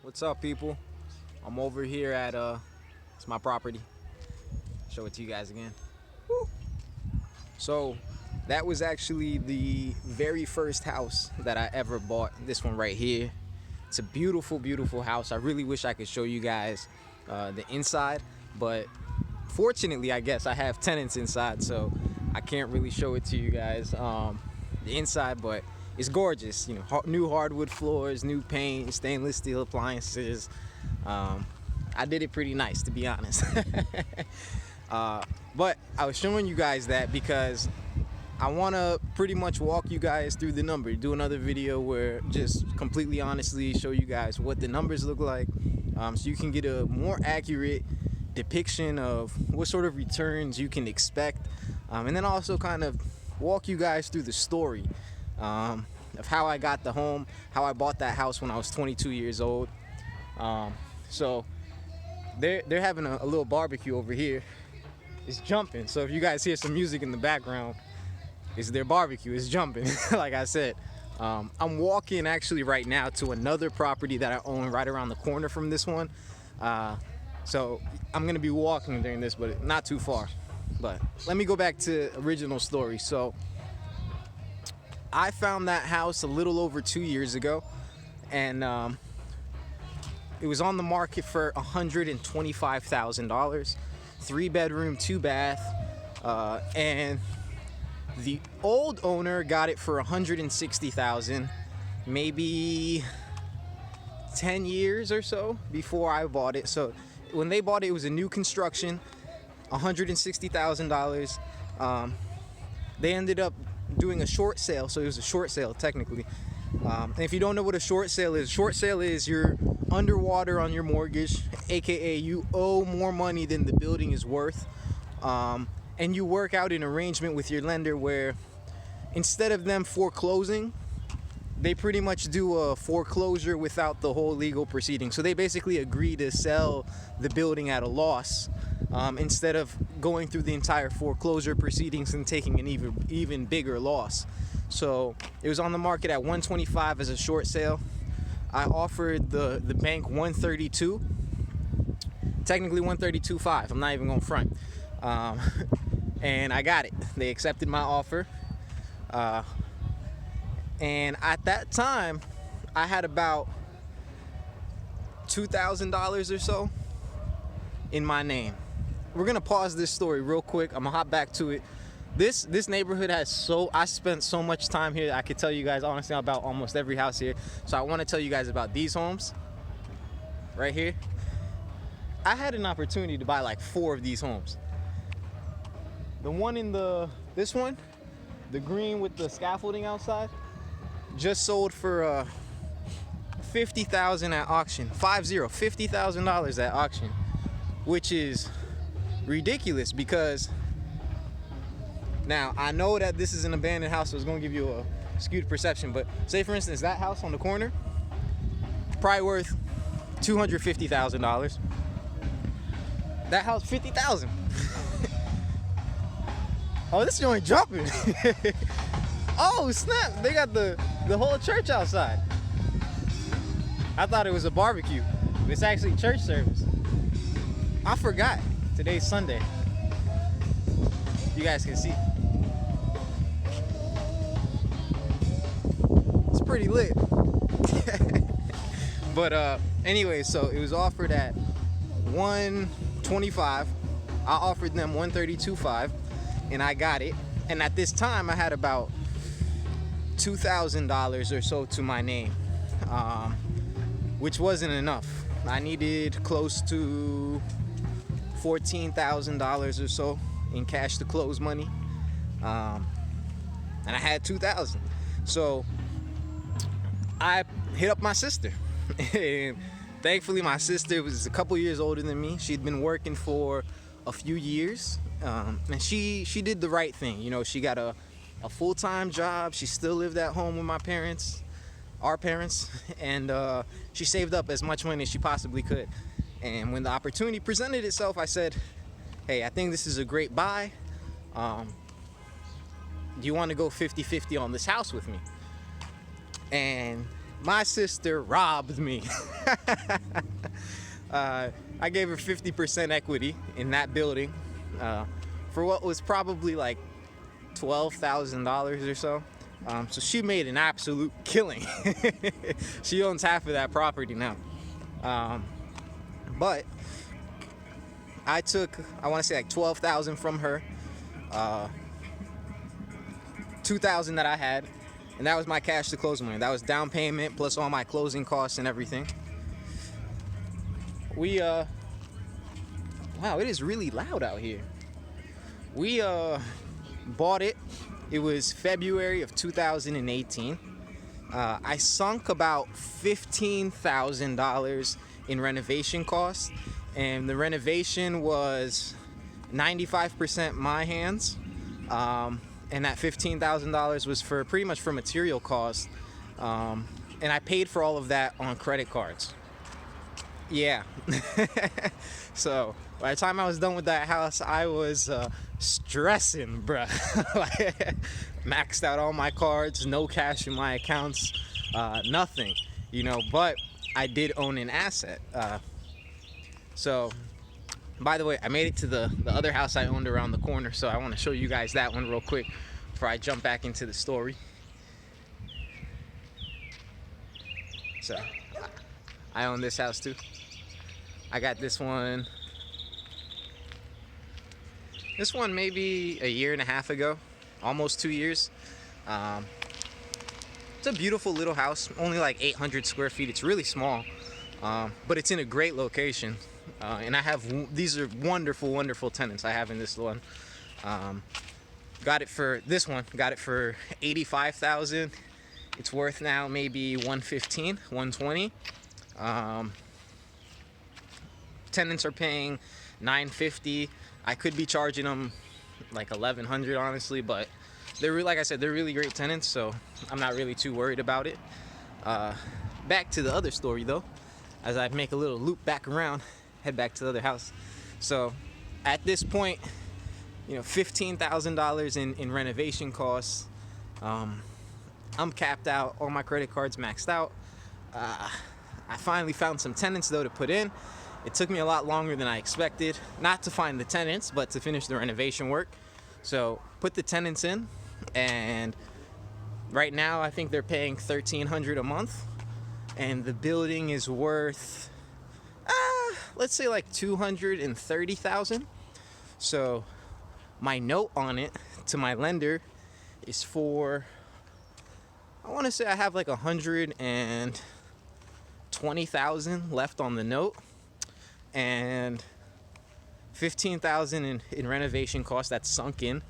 What's up, people? I'm over here at it's my property. Show it to you guys again. Woo. So that was actually the very first house that I ever bought. This one right here. It's a beautiful, beautiful house. I really wish I could show you guys the inside, but fortunately, I guess I have tenants inside, so I can't really show it to you guys the inside, but it's gorgeous. You know, new hardwood floors, new paint, stainless steel appliances. I did it pretty nice, to be honest. But I was showing you guys that because I want to pretty much walk you guys through the number, do another video where just completely honestly show you guys what the numbers look like, so you can get a more accurate depiction of what sort of returns you can expect, and then also kind of walk you guys through the story of how I got the home, how I bought that house when I was 22 years old. So they're having a little barbecue over here. It's jumping, so if you guys hear some music in the background, it's their barbecue. It's jumping. Like I said, I'm walking actually right now to another property that I own right around the corner from this one. So I'm gonna be walking during this, but not too far. But let me go back to original story. So I found that house a little over 2 years ago, and it was on the market for $125,000, 3-bedroom, 2-bath, and the old owner got it for $160,000, maybe 10 years or so before I bought it. So when they bought it, it was a new construction, $160,000. They ended up doing a short sale, so it was a short sale technically. And if you don't know what a short sale is you're underwater on your mortgage, aka you owe more money than the building is worth, and you work out an arrangement with your lender where instead of them foreclosing, they pretty much do a foreclosure without the whole legal proceeding. So they basically agree to sell the building at a loss, instead of going through the entire foreclosure proceedings and taking an even bigger loss. So it was on the market at $125 as a short sale. I offered the bank $132, technically $132.5. I'm not even gonna front. And I got it. They accepted my offer. And at that time, I had about $2,000 or so in my name. We're gonna pause this story real quick. I'm gonna hop back to it. This neighborhood I spent so much time here. I could tell you guys honestly about almost every house here. So I want to tell you guys about these homes right here. I had an opportunity to buy like 4 of these homes. The one this one, the green with the scaffolding outside, just sold for $50,000 at auction. $50,000 at auction, which is ridiculous because now I know that this is an abandoned house, so it's gonna give you a skewed perception. But say for instance, that house on the corner, probably worth $250,000. That house, $50,000. Oh, this joint jumping. Oh snap! They got the whole church outside. I thought it was a barbecue. It's actually church service. I forgot. Today's Sunday. You guys can see. It's pretty lit. But anyway, so it was offered at $125. I offered them $132.5, and I got it. And at this time, I had about $2,000 or so to my name, which wasn't enough. I needed close to $14,000 or so in cash to close money, and I had $2,000. So I hit up my sister, and thankfully my sister was a couple years older than me. She'd been working for a few years, and she did the right thing. You know, she got a full-time job. She still lived at home with our parents, and she saved up as much money as she possibly could. And when the opportunity presented itself, I said, hey, I think this is a great buy. Do you want to go 50-50 on this house with me? And my sister robbed me. I gave her 50% equity in that building for what was probably like $12,000 or so. So she made an absolute killing. She owns half of that property now. But I took, I want to say like $12,000 from her, $2,000 that I had, and that was my cash to close money. That was down payment plus all my closing costs and everything. We wow, it is really loud out here. We bought it. It was February of 2018. I sunk about $15,000 in renovation costs, and the renovation was 95% my hands, and that $15,000 was for pretty much for material costs, and I paid for all of that on credit cards. Yeah. So by the time I was done with that house, I was stressing, bruh. Maxed out all my cards, no cash in my accounts, nothing, you know, but I did own an asset. So by the way, I made it to the other house I owned around the corner, so I want to show you guys that one real quick before I jump back into the story. So I own this house too. I got this one maybe a year and a half ago, almost 2 years. It's a beautiful little house, only like 800 square feet. It's really small, but it's in a great location. And I have, these are wonderful, wonderful tenants I have in this one. Got it for $85,000. It's worth now maybe $115, $120. Tenants are paying $950. I could be charging them like $1,100 honestly, but they're, like I said, they're really great tenants, so I'm not really too worried about it. Back to the other story though, as I make a little loop back around, head back to the other house. So at this point, you know, $15,000 in renovation costs. I'm capped out, all my credit cards maxed out. I finally found some tenants though to put in. It took me a lot longer than I expected, not to find the tenants, but to finish the renovation work. So put the tenants in, and right now I think they're paying $1,300 a month, and the building is worth, let's say like $230,000. So my note on it to my lender is for, I want to say I have like $120,000 left on the note, and $15,000 in renovation costs that's sunk in,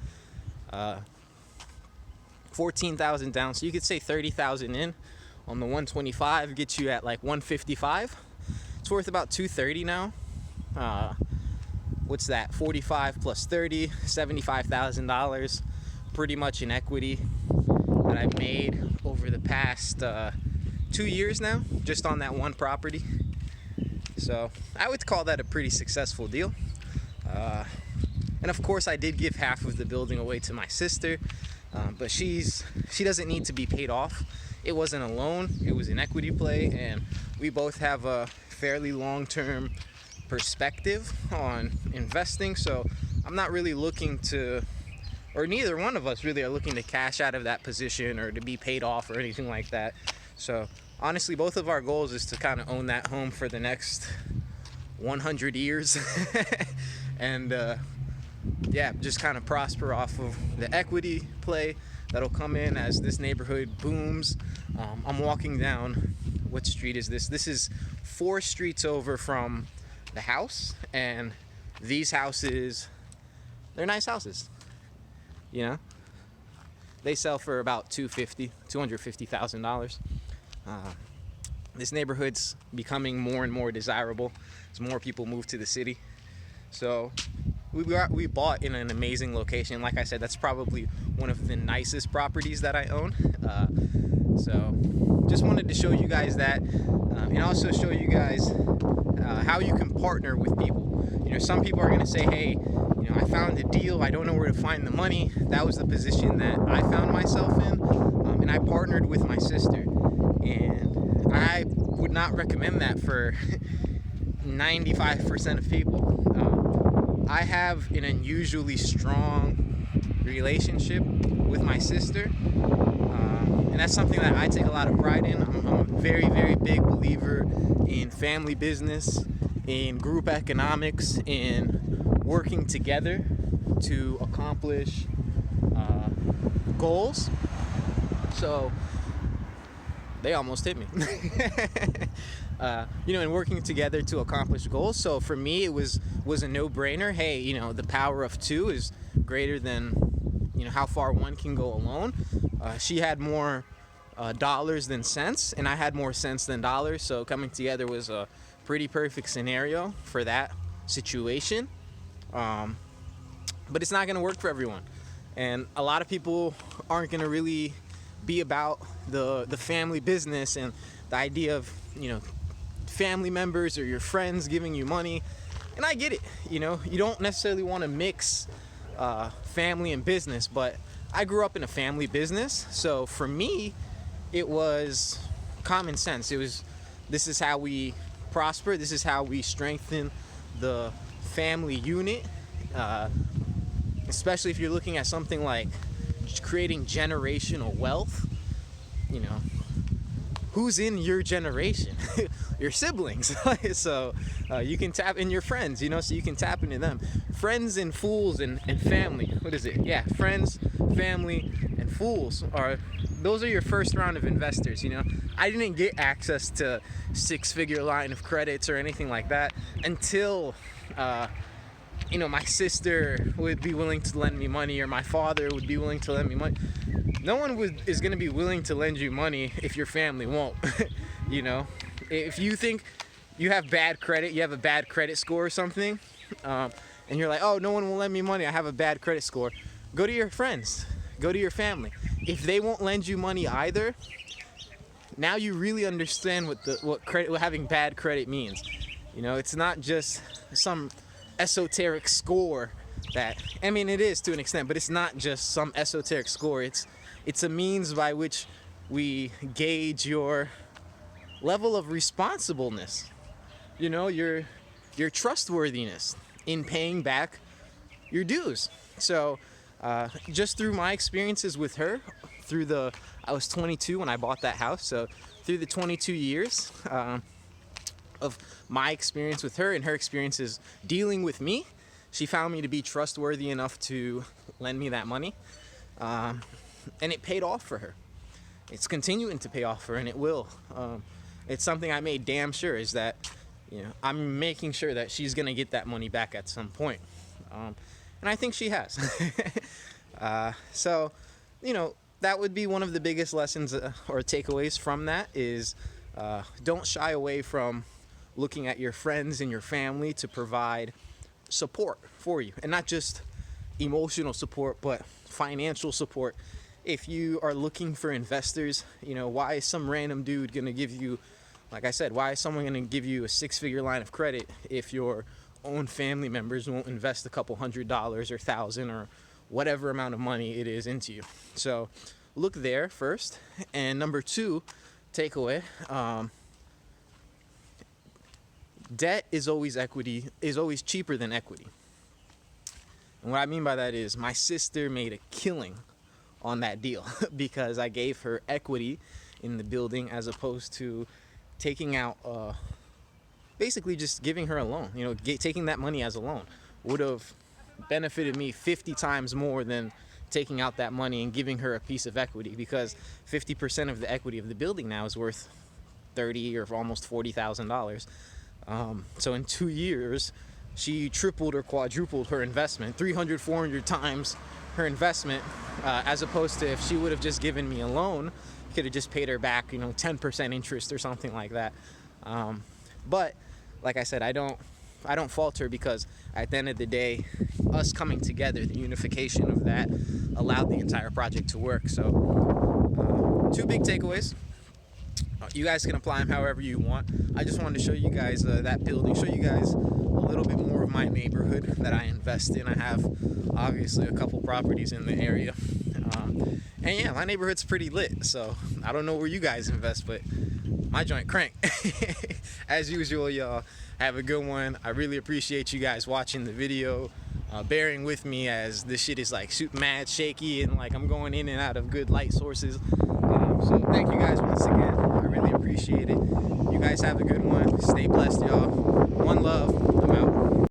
$14,000 down. So you could say $30,000 in on the 125 gets you at like 155. It's worth about $230 now. What's that? 45 plus 30, $75,000, pretty much in equity that I've made over the past 2 years now, just on that one property. So I would call that a pretty successful deal. And of course I did give half of the building away to my sister, but she doesn't need to be paid off. It wasn't a loan, it was an equity play, and we both have a fairly long-term perspective on investing, so I'm not really looking to, or neither one of us really are looking to cash out of that position or to be paid off or anything like that. So honestly, both of our goals is to kind of own that home for the next 100 years and yeah, just kind of prosper off of the equity play that'll come in as this neighborhood booms. I'm walking down, what street is this? This is 4 streets over from the house, and these houses, they're nice houses, you know? They sell for about $250,000. This neighborhood's becoming more and more desirable as more people move to the city. So we bought in an amazing location. Like I said, that's probably one of the nicest properties that I own. So just wanted to show you guys that, and also show you guys how you can partner with people. You know, some people are going to say, hey, you know, I found a deal, I don't know where to find the money. That was the position that I found myself in, and I partnered with my sister, and I would not recommend that for 95% of people. I have an unusually strong relationship with my sister, and that's something that I take a lot of pride in. I'm a very, very big believer in family business, in group economics, in working together to accomplish goals. So they almost hit me. And working together to accomplish goals. So for me, it was a no-brainer. Hey, the power of two is greater than how far one can go alone. She had more dollars than cents, and I had more cents than dollars. So coming together was a pretty perfect scenario for that situation. But it's not going to work for everyone, and a lot of people aren't going to really be about the family business and the idea of family members or your friends giving you money. And I get it. You don't necessarily want to mix family and business, but I grew up in a family business, so for me it was common sense. This is how we prosper, this is how we strengthen the family unit, especially if you're looking at something like creating generational wealth. Who's in your generation? Your siblings. So you can tap in your friends, so you can tap into them. Friends and fools and family. What is it? Yeah, friends, family, and fools those are your first round of investors. I didn't get access to six-figure line of credits or anything like that until my sister would be willing to lend me money, or my father would be willing to lend me money. No one is going to be willing to lend you money if your family won't. If you think you have bad credit, you have a bad credit score or something, and you're like, oh, no one will lend me money, I have a bad credit score. Go to your friends, go to your family. If they won't lend you money either, now you really understand what having bad credit means. It's not just some esoteric score that, it is to an extent, but it's not just some esoteric score. It's a means by which we gauge your level of responsibleness, your trustworthiness in paying back your dues. So just through my experiences with her, I was 22 when I bought that house, so through the 22 years of my experience with her and her experiences dealing with me, she found me to be trustworthy enough to lend me that money, and it paid off for her. It's continuing to pay off for her, and it will. It's something I made damn sure is that I'm making sure that she's gonna get that money back at some point, and I think she has. So that would be one of the biggest lessons or takeaways from that is don't shy away from looking at your friends and your family to provide support for you, and not just emotional support but financial support. If you are looking for investors, why is some random dude gonna give you, like I said, why is someone gonna give you a six-figure line of credit if your own family members won't invest a couple $100 or $1,000 or whatever amount of money it is into you? So look there first. And number two takeaway, debt is always cheaper than equity. And what I mean by that is my sister made a killing on that deal because I gave her equity in the building as opposed to taking out basically just giving her a loan. Taking that money as a loan would have benefited me 50 times more than taking out that money and giving her a piece of equity, because 50% of the equity of the building now is worth $30,000 or almost $40,000. So in 2 years she tripled or quadrupled her investment, 300-400 times her investment, as opposed to if she would have just given me a loan, could have just paid her back 10% interest or something like that. But like I said, I don't fault her, because at the end of the day, us coming together, the unification of that allowed the entire project to work. So two big takeaways. You guys can apply them however you want. I just wanted to show you guys that building, show you guys a little bit more of my neighborhood that I invest in. I have obviously a couple properties in the area, and yeah, my neighborhood's pretty lit. So I don't know where you guys invest, but my joint crank. As usual, y'all, have a good one. I really appreciate you guys watching the video, bearing with me as this shit is like mad shaky and like I'm going in and out of good light sources. So thank you guys once again. I really appreciate it. You guys have a good one. Stay blessed, y'all. One love. I'm out.